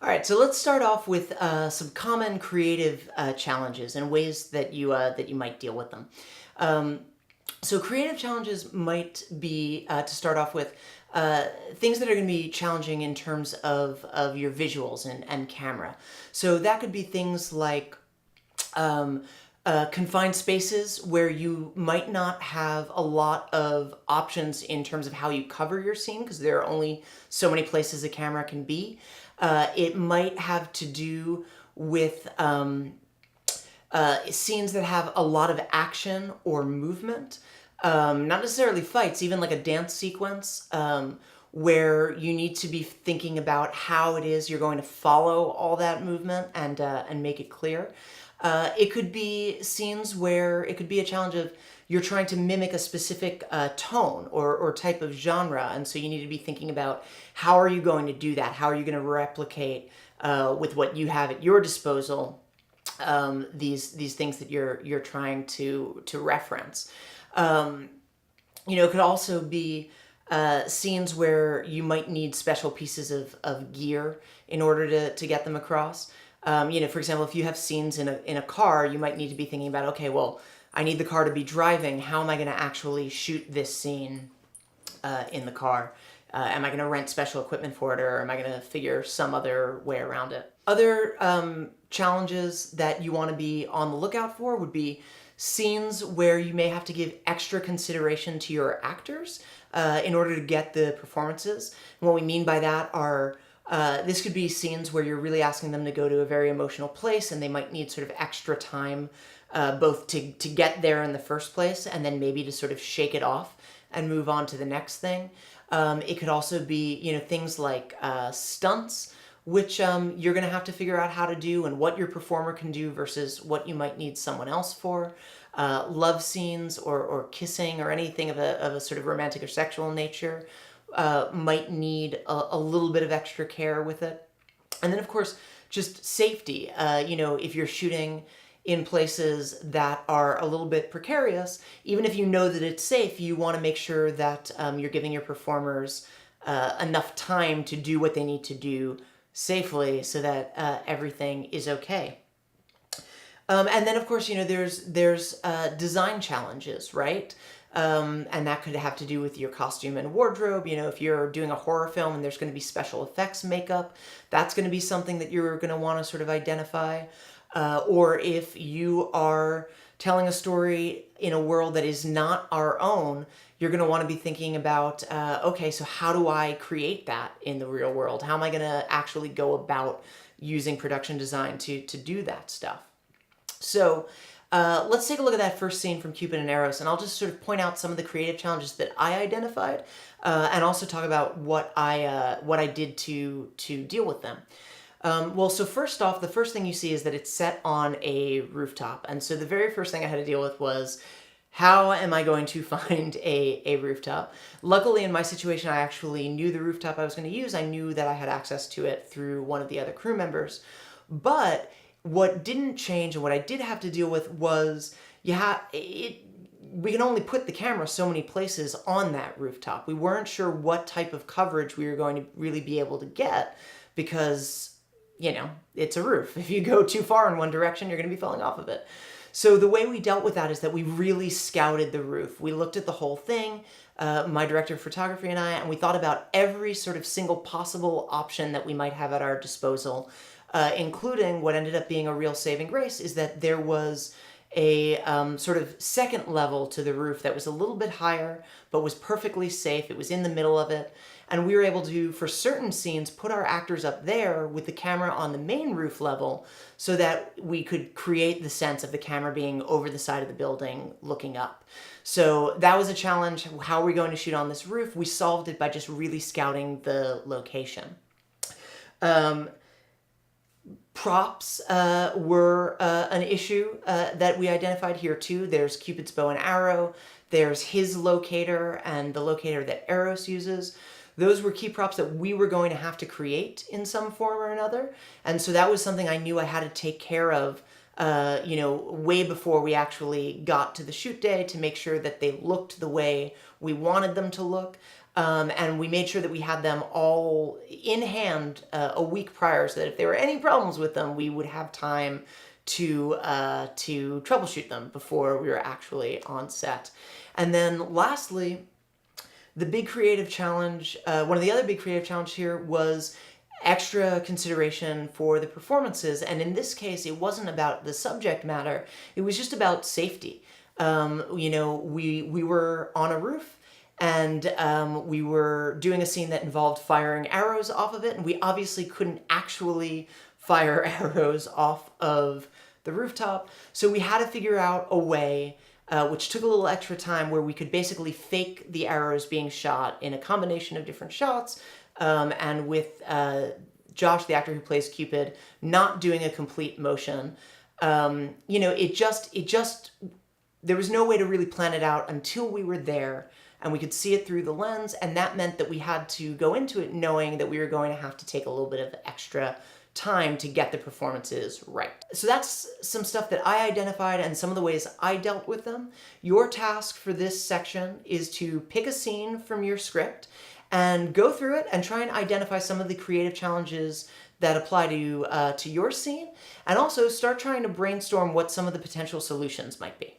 All right, so let's start off with some common creative challenges and ways that you might deal with them. Um, so creative challenges might be, to start off with, things that are going to be challenging in terms of your visuals and camera. So that could be things like confined spaces where you might not have a lot of options in terms of how you cover your scene because there are only so many places a camera can be. It might have to do with scenes that have a lot of action or movement. Not necessarily fights, even like a dance sequence, where you need to be thinking about how it is you're going to follow all that movement and make it clear. It could be scenes where it could be a challenge of you're trying to mimic a specific tone or type of genre, and so you need to be thinking about how are you going to do that? How are you going to replicate with what you have at your disposal these things that you're trying to reference. It could also be scenes where you might need special pieces of gear in order to get them across. For example, if you have scenes in a car, you might need to be thinking about, okay, well, I need the car to be driving. How am I going to actually shoot this scene in the car? Am I going to rent special equipment for it, or am I going to figure some other way around it? Other challenges that you want to be on the lookout for would be scenes where you may have to give extra consideration to your actors in order to get the performances. And what we mean by that are this could be scenes where you're really asking them to go to a very emotional place and they might need sort of extra time both to get there in the first place and then maybe to sort of shake it off and move on to the next thing. It could also be, things like stunts, which you're going to have to figure out how to do and what your performer can do versus what you might need someone else for. Love scenes or kissing or anything of a sort of romantic or sexual nature might need a little bit of extra care with it. And then, of course, just safety. If you're shooting in places that are a little bit precarious, even if you know that it's safe, you want to make sure that you're giving your performers enough time to do what they need to do safely so that everything is okay. And then, of course, there's design challenges, right? And that could have to do with your costume and wardrobe. If you're doing a horror film and there's going to be special effects makeup, that's going to be something that you're going to want to sort of identify. Or if you are telling a story in a world that is not our own, you're going to want to be thinking about, okay, so how do I create that in the real world? How am I going to actually go about using production design to do that stuff? So let's take a look at that first scene from Cupid and Eros, and I'll just sort of point out some of the creative challenges that I identified, and also talk about what I did to deal with them. So first off, the first thing you see is that it's set on a rooftop, and so the very first thing I had to deal with was, how am I going to find a rooftop? Luckily, in my situation, I actually knew the rooftop I was going to use. I knew that I had access to it through one of the other crew members, but what didn't change and what I did have to deal with was we can only put the camera so many places on that rooftop. We weren't sure what type of coverage we were going to really be able to get because, it's a roof. If you go too far in one direction, you're going to be falling off of it. So the way we dealt with that is that we really scouted the roof. We looked at the whole thing, my director of photography and I, and we thought about every sort of single possible option that we might have at our disposal. Including what ended up being a real saving grace is that there was a sort of second level to the roof that was a little bit higher, but was perfectly safe. It was in the middle of it. And we were able to, for certain scenes, put our actors up there with the camera on the main roof level so that we could create the sense of the camera being over the side of the building looking up. So that was a challenge. How are we going to shoot on this roof? We solved it by just really scouting the location. Props were an issue that we identified here too. There's Cupid's bow and arrow, there's his locator, and the locator that Eros uses. Those were key props that we were going to have to create in some form or another. And so that was something I knew I had to take care of way before we actually got to the shoot day to make sure that they looked the way we wanted them to look. And we made sure that we had them all in hand a week prior, so that if there were any problems with them, we would have time to troubleshoot them before we were actually on set. And then lastly, the big creative challenge, one of the other big creative challenges here was extra consideration for the performances. And in this case, it wasn't about the subject matter, it was just about safety. You know, we were on a roof, and we were doing a scene that involved firing arrows off of it, and we obviously couldn't actually fire arrows off of the rooftop, so we had to figure out a way, which took a little extra time, where we could basically fake the arrows being shot in a combination of different shots, and with Josh, the actor who plays Cupid, not doing a complete motion. You know, it just there was no way to really plan it out until we were there and we could see it through the lens, and that meant that we had to go into it knowing that we were going to have to take a little bit of extra time to get the performances right. So that's some stuff that I identified and some of the ways I dealt with them. Your task for this section is to pick a scene from your script and go through it and try and identify some of the creative challenges that apply to your scene, and also start trying to brainstorm what some of the potential solutions might be.